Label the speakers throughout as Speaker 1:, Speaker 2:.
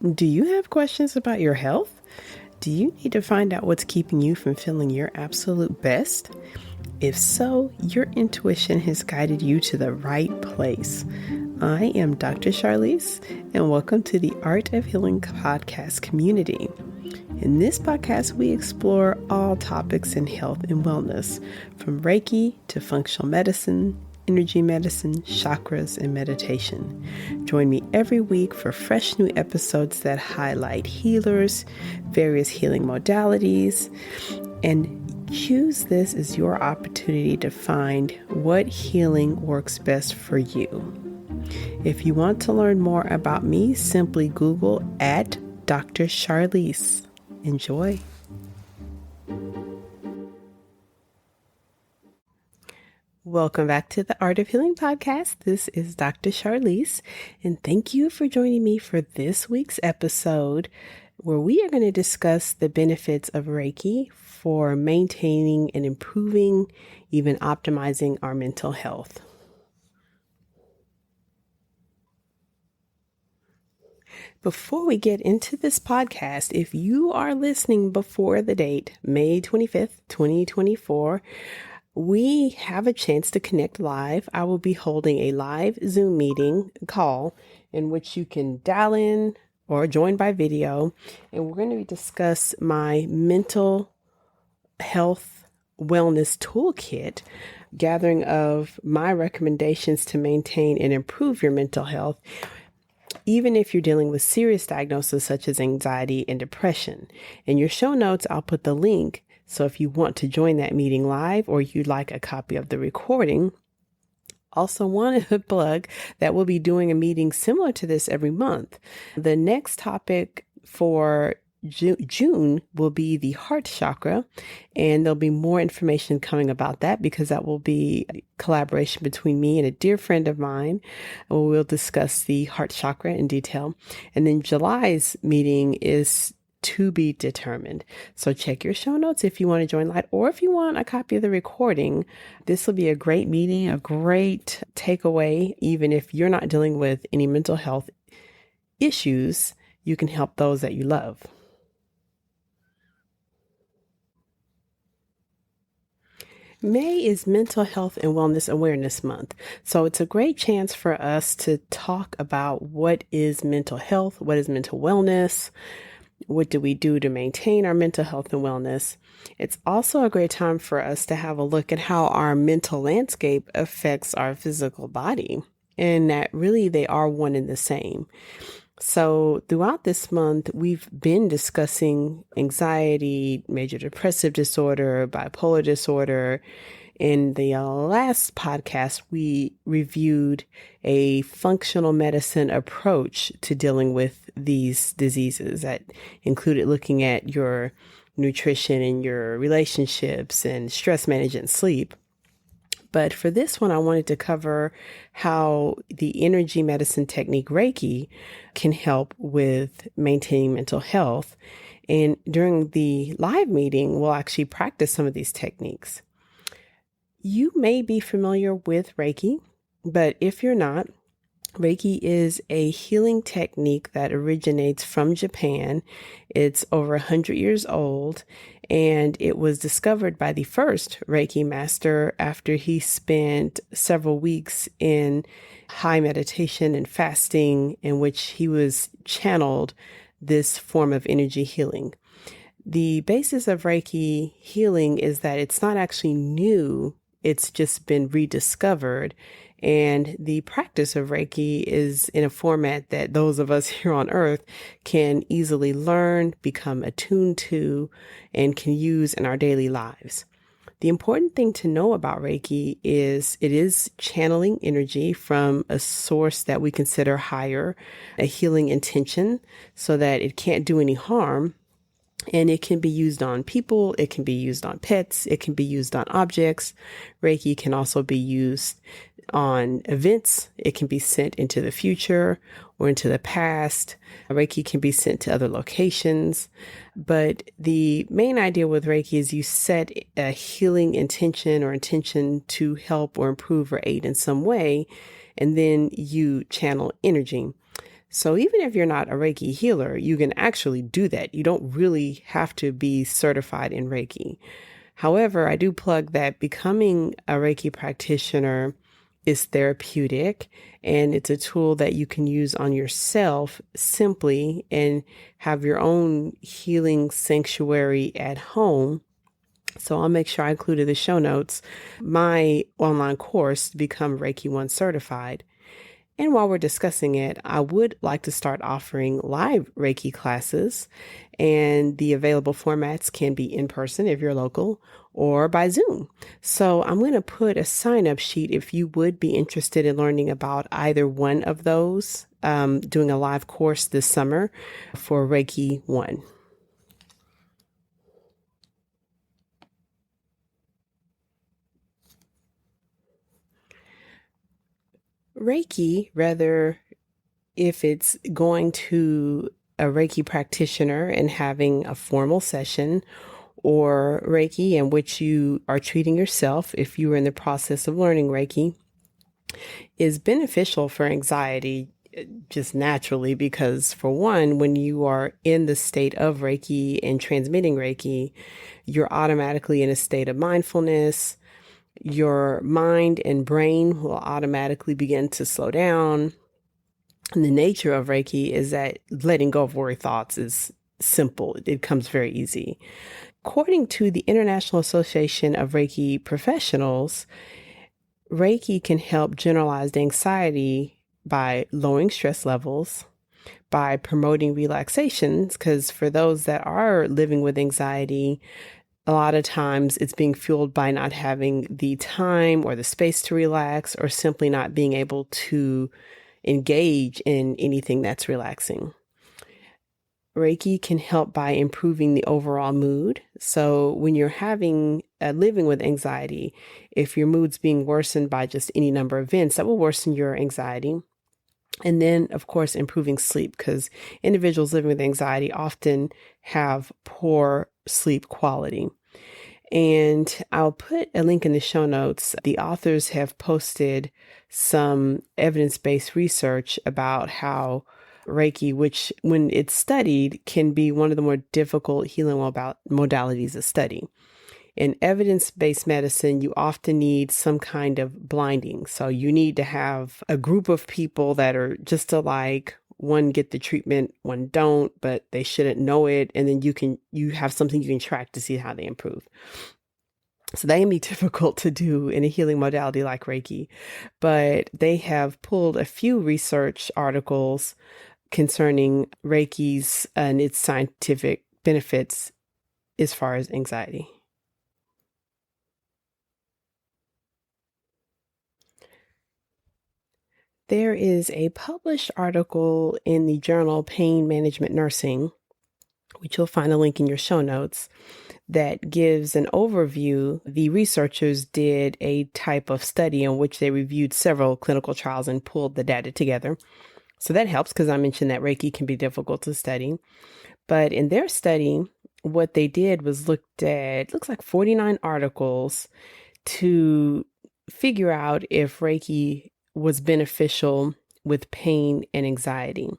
Speaker 1: Do you have questions about your health? Do you need to find out what's keeping you from feeling your absolute best? If so, your intuition has guided you to the right place. I am Dr. Charlize, and welcome to the Art of Healing podcast community. In this podcast, we explore all topics in health and wellness, from Reiki to functional medicine, energy medicine, chakras, and meditation. Join me every week for fresh new episodes that highlight healers, various healing modalities, and use this as your opportunity to find what healing works best for you. If you want to learn more about me, simply Google at Dr. Charlize. Enjoy. Welcome back to the Art of Healing podcast. This is Dr. Charlize, and thank you for joining me for this week's episode, where we are going to discuss the benefits of Reiki for maintaining and improving, even optimizing our mental health. Before we get into this podcast, if you are listening before the date, May 25th, 2024, we have a chance to connect live. I will be holding a live Zoom meeting call in which you can dial in or join by video. And we're going to discuss my mental health wellness toolkit, gathering of my recommendations to maintain and improve your mental health, even if you're dealing with serious diagnoses such as anxiety and depression. In your show notes, I'll put the link. So if you want to join that meeting live or you'd like a copy of the recording, also want to plug that we'll be doing a meeting similar to this every month. The next topic for June will be the heart chakra, and there'll be more information coming about that because that will be a collaboration between me and a dear friend of mine. We'll discuss the heart chakra in detail. And then July's meeting is to be determined. So check your show notes if you want to join live or if you want a copy of the recording. This will be a great meeting, a great takeaway. Even if you're not dealing with any mental health issues, you can help those that you love. May is Mental Health and Wellness Awareness Month. So it's a great chance for us to talk about what is mental health, what is mental wellness, what do we do to maintain our mental health and wellness? It's also a great time for us to have a look at how our mental landscape affects our physical body, and that really they are one and the same. So throughout this month, we've been discussing anxiety, major depressive disorder, bipolar disorder. In the last podcast, we reviewed a functional medicine approach to dealing with these diseases that included looking at your nutrition and your relationships and stress management, sleep. But for this one, I wanted to cover how the energy medicine technique Reiki can help with maintaining mental health. And during the live meeting, we'll actually practice some of these techniques. You may be familiar with Reiki, but if you're not, Reiki is a healing technique that originates from Japan. It's over 100 years old, and it was discovered by the first Reiki master after he spent several weeks in high meditation and fasting, in which he was channeled this form of energy healing. The basis of Reiki healing is that it's not actually new. It's just been rediscovered. And the practice of Reiki is in a format that those of us here on earth can easily learn, become attuned to, and can use in our daily lives. The important thing to know about Reiki is it is channeling energy from a source that we consider higher, a healing intention, so that it can't do any harm. And it can be used on people, it can be used on pets, it can be used on objects. Reiki can also be used on events. It can be sent into the future or into the past. Reiki can be sent to other locations. But the main idea with Reiki is you set a healing intention or intention to help or improve or aid in some way, and then you channel energy. So even if you're not a Reiki healer, you can actually do that. You don't really have to be certified in Reiki. However, I do plug that becoming a Reiki practitioner is therapeutic, and it's a tool that you can use on yourself simply and have your own healing sanctuary at home. So I'll make sure I included the show notes, my online course to become Reiki 1 certified. And while we're discussing it, I would like to start offering live Reiki classes, and the available formats can be in person if you're local or by Zoom. So I'm going to put a sign up sheet if you would be interested in learning about either one of those, doing a live course this summer for Reiki 1. Reiki, rather, if it's going to a Reiki practitioner and having a formal session, or Reiki in which you are treating yourself if you are in the process of learning Reiki, is beneficial for anxiety just naturally because, for one, when you are in the state of Reiki and transmitting Reiki, you're automatically in a state of mindfulness. Your mind and brain will automatically begin to slow down. And the nature of Reiki is that letting go of worry thoughts is simple. It comes very easy. According to the International Association of Reiki Professionals, Reiki can help generalized anxiety by lowering stress levels, by promoting relaxations, because for those that are living with anxiety, a lot of times it's being fueled by not having the time or the space to relax, or simply not being able to engage in anything that's relaxing. Reiki can help by improving the overall mood. So when you're living with anxiety, if your mood's being worsened by just any number of events, that will worsen your anxiety. And then, of course, improving sleep, because individuals living with anxiety often have poor sleep quality. And I'll put a link in the show notes. The authors have posted some evidence-based research about how Reiki, which when it's studied, can be one of the more difficult healing modalities to study. In evidence-based medicine, you often need some kind of blinding. So you need to have a group of people that are just alike. One get the treatment, one don't, but they shouldn't know it. And then you have something you can track to see how they improve. So that can be difficult to do in a healing modality like Reiki, but they have pulled a few research articles concerning Reiki's and its scientific benefits as far as anxiety. There is a published article in the journal Pain Management Nursing, which you'll find a link in your show notes, that gives an overview. The researchers did a type of study in which they reviewed several clinical trials and pulled the data together. So that helps because I mentioned that Reiki can be difficult to study. But in their study, what they did was looks like 49 articles to figure out if Reiki was beneficial with pain and anxiety.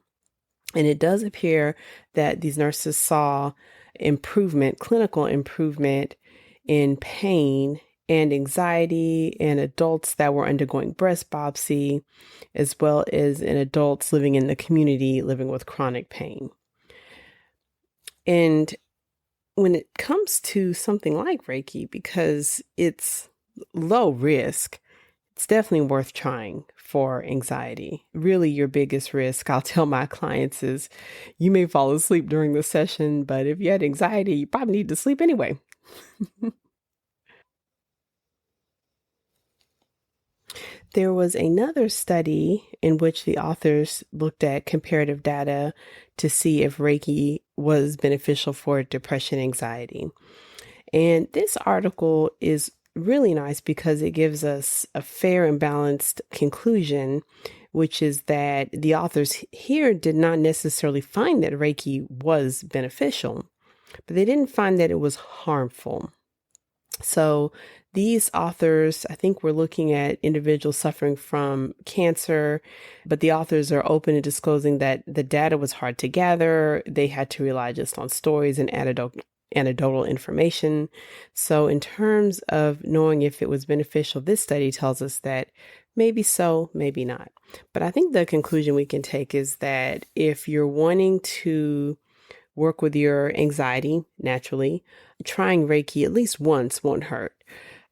Speaker 1: And it does appear that these nurses saw clinical improvement in pain and anxiety in adults that were undergoing breast biopsy, as well as in adults living in the community living with chronic pain. And when it comes to something like Reiki, because it's low risk, it's definitely worth trying for anxiety. Really, your biggest risk, I'll tell my clients, is you may fall asleep during the session, but if you had anxiety, you probably need to sleep anyway. There was another study in which the authors looked at comparative data to see if Reiki was beneficial for depression and anxiety. And this article is really nice because it gives us a fair and balanced conclusion, which is that the authors here did not necessarily find that Reiki was beneficial, but they didn't find that it was harmful. So These authors, I think we're looking at individuals suffering from cancer, but the authors are open to disclosing that the data was hard to gather. They had to rely just on stories and anecdotal information. So in terms of knowing if it was beneficial, this study tells us that maybe so, maybe not. But I think the conclusion we can take is that if you're wanting to work with your anxiety naturally, trying Reiki at least once won't hurt.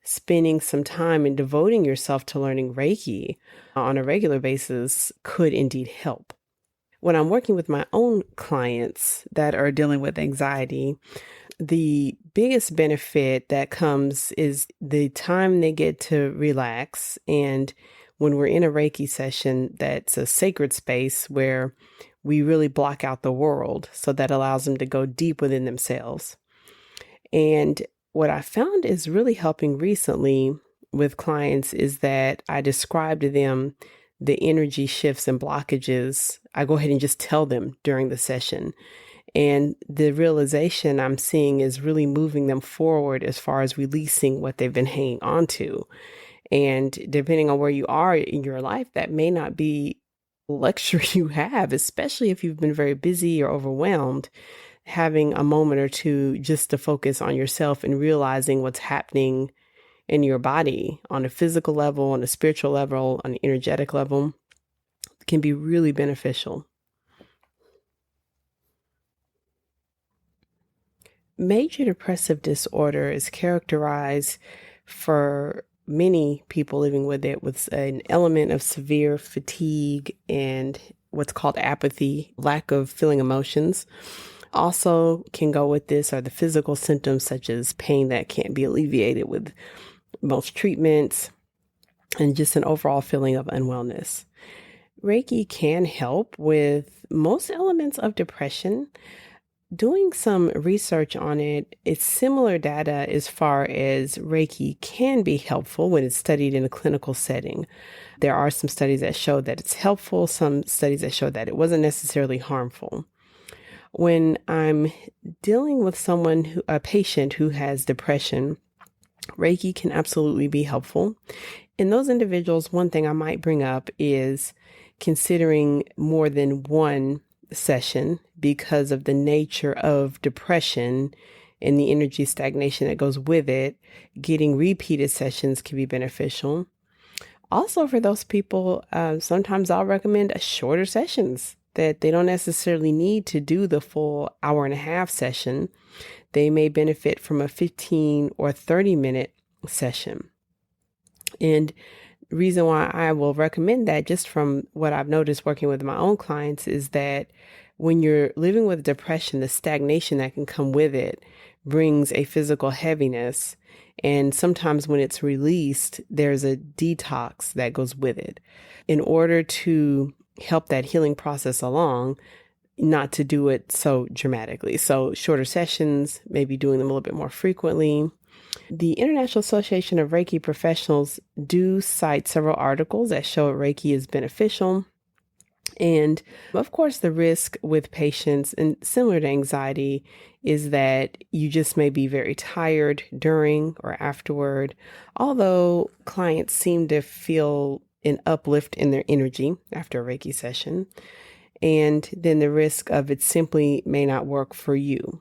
Speaker 1: Spending some time and devoting yourself to learning Reiki on a regular basis could indeed help. When I'm working with my own clients that are dealing with anxiety, the biggest benefit that comes is the time they get to relax. And when we're in a Reiki session, that's a sacred space where we really block out the world. So that allows them to go deep within themselves. And what I found is really helping recently with clients is that I describe to them the energy shifts and blockages. I go ahead and just tell them during the session. And the realization I'm seeing is really moving them forward as far as releasing what they've been hanging on to. And depending on where you are in your life, that may not be a luxury you have, especially if you've been very busy or overwhelmed. Having a moment or two just to focus on yourself and realizing what's happening in your body on a physical level, on a spiritual level, on an energetic level can be really beneficial. Major depressive disorder is characterized for many people living with it with an element of severe fatigue and what's called apathy, lack of feeling emotions. Also can go with this are the physical symptoms such as pain that can't be alleviated with most treatments and just an overall feeling of unwellness. Reiki can help with most elements of depression. Doing some research on it, it's similar data as far as Reiki can be helpful when it's studied in a clinical setting. There are some studies that show that it's helpful, some studies that show that it wasn't necessarily harmful. When I'm dealing with a patient who has depression, Reiki can absolutely be helpful. In those individuals, one thing I might bring up is considering more than one session because of the nature of depression and the energy stagnation that goes with it. Getting repeated sessions can be beneficial. Also, for those people, sometimes I'll recommend shorter sessions that they don't necessarily need to do the full hour and a half session. They may benefit from a 15 or 30-minute session. And the reason why I will recommend that, just from what I've noticed working with my own clients, is that when you're living with depression, the stagnation that can come with it brings a physical heaviness. And sometimes when it's released, there's a detox that goes with it. In order to help that healing process along, not to do it so dramatically. So shorter sessions, maybe doing them a little bit more frequently. The International Association of Reiki Professionals do cite several articles that show Reiki is beneficial. And of course, the risk with patients, and similar to anxiety, is that you just may be very tired during or afterward, although clients seem to feel an uplift in their energy after a Reiki session. And then the risk of it simply may not work for you.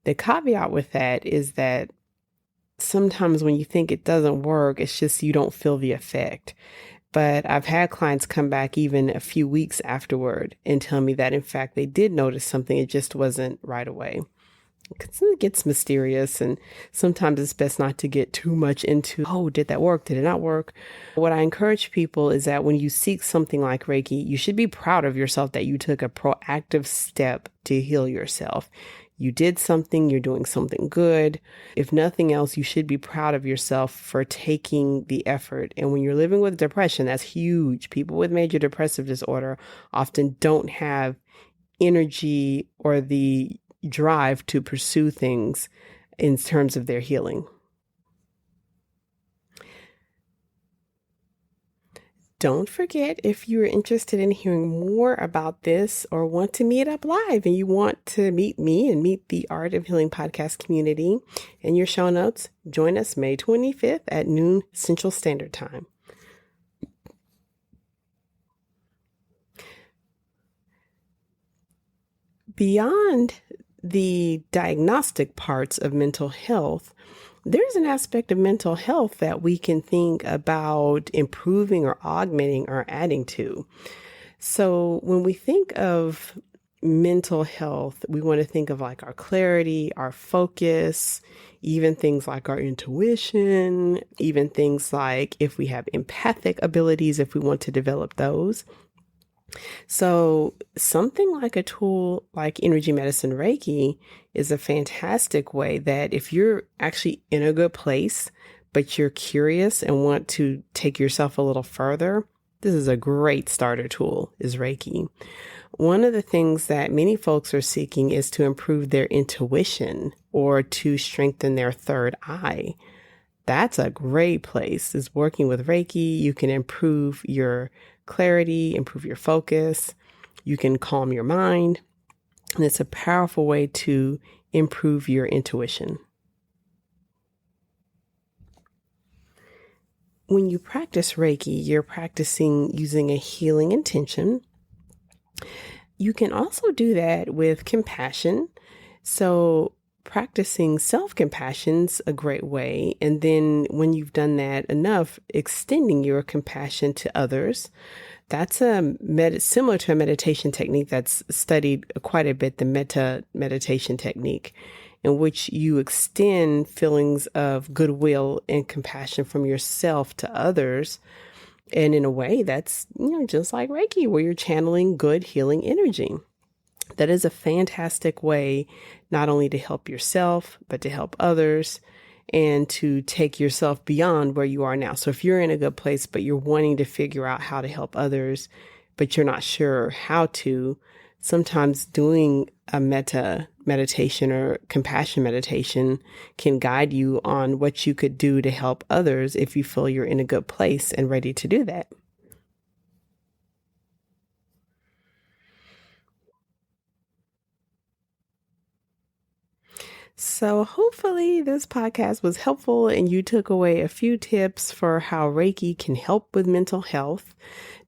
Speaker 1: The caveat with that is that sometimes when you think it doesn't work, it's just you don't feel the effect. But I've had clients come back even a few weeks afterward and tell me that, in fact, they did notice something. It just wasn't right away. Because it gets mysterious, and sometimes it's best not to get too much into, oh, did that work? Did it not work? What I encourage people is that when you seek something like Reiki, you should be proud of yourself that you took a proactive step to heal yourself. You did something, you're doing something good. If nothing else, you should be proud of yourself for taking the effort. And when you're living with depression, that's huge. People with major depressive disorder often don't have energy or the drive to pursue things in terms of their healing. Don't forget, if you're interested in hearing more about this or want to meet up live and you want to meet me and meet the Art of Healing podcast community, in your show notes, join us May 25th at noon Central Standard Time. Beyond the diagnostic parts of mental health, there's an aspect of mental health that we can think about improving or augmenting or adding to. So when we think of mental health, we want to think of like our clarity, our focus, even things like our intuition, even things like if we have empathic abilities, if we want to develop those. So something like a tool like energy medicine Reiki is a fantastic way that if you're actually in a good place, but you're curious and want to take yourself a little further, this is a great starter tool, is Reiki. One of the things that many folks are seeking is to improve their intuition or to strengthen their third eye. That's a great place, is working with Reiki. You can improve your clarity, improve your focus. You can calm your mind. And it's a powerful way to improve your intuition. When you practice Reiki, you're practicing using a healing intention. You can also do that with compassion. So practicing self-compassion's a great way. And then when you've done that enough, extending your compassion to others. That's similar to a meditation technique that's studied quite a bit, the metta meditation technique, in which you extend feelings of goodwill and compassion from yourself to others. And in a way that's, just like Reiki, where you're channeling good healing energy. That is a fantastic way not only to help yourself, but to help others and to take yourself beyond where you are now. So if you're in a good place, but you're wanting to figure out how to help others, but you're not sure how to, sometimes doing a metta meditation or compassion meditation can guide you on what you could do to help others if you feel you're in a good place and ready to do that. So hopefully this podcast was helpful and you took away a few tips for how Reiki can help with mental health.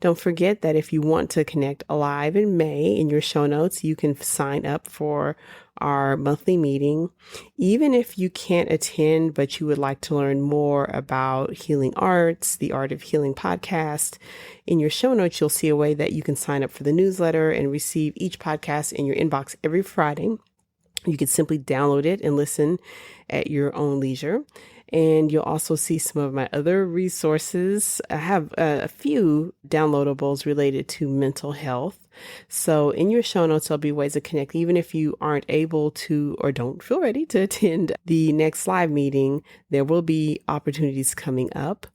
Speaker 1: Don't forget that if you want to connect live in May, in your show notes, you can sign up for our monthly meeting. Even if you can't attend, but you would like to learn more about healing arts, the Art of Healing podcast, in your show notes, you'll see a way that you can sign up for the newsletter and receive each podcast in your inbox every Friday. You can simply download it and listen at your own leisure. And you'll also see some of my other resources. I have a few downloadables related to mental health. So in your show notes, there'll be ways to connect. Even if you aren't able to or don't feel ready to attend the next live meeting, there will be opportunities coming up.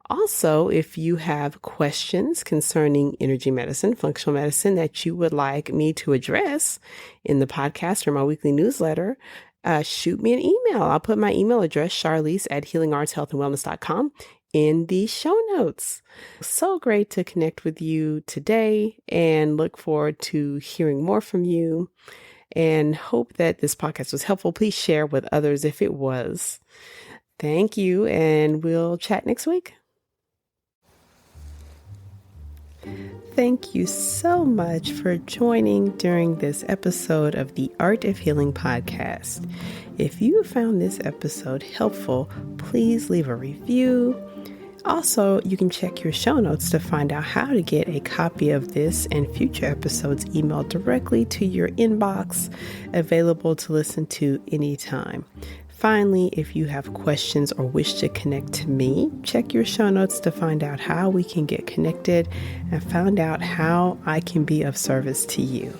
Speaker 1: Also, if you have questions concerning energy medicine, functional medicine that you would like me to address in the podcast or my weekly newsletter, shoot me an email. I'll put my email address, charlize@healingartshealthandwellness.com, in the show notes. So great to connect with you today and look forward to hearing more from you and hope that this podcast was helpful. Please share with others if it was. Thank you, and we'll chat next week. Thank you so much for joining during this episode of the Art of Healing podcast. If you found this episode helpful, please leave a review. Also, you can check your show notes to find out how to get a copy of this and future episodes emailed directly to your inbox, available to listen to anytime. Finally, if you have questions or wish to connect to me, check your show notes to find out how we can get connected and find out how I can be of service to you.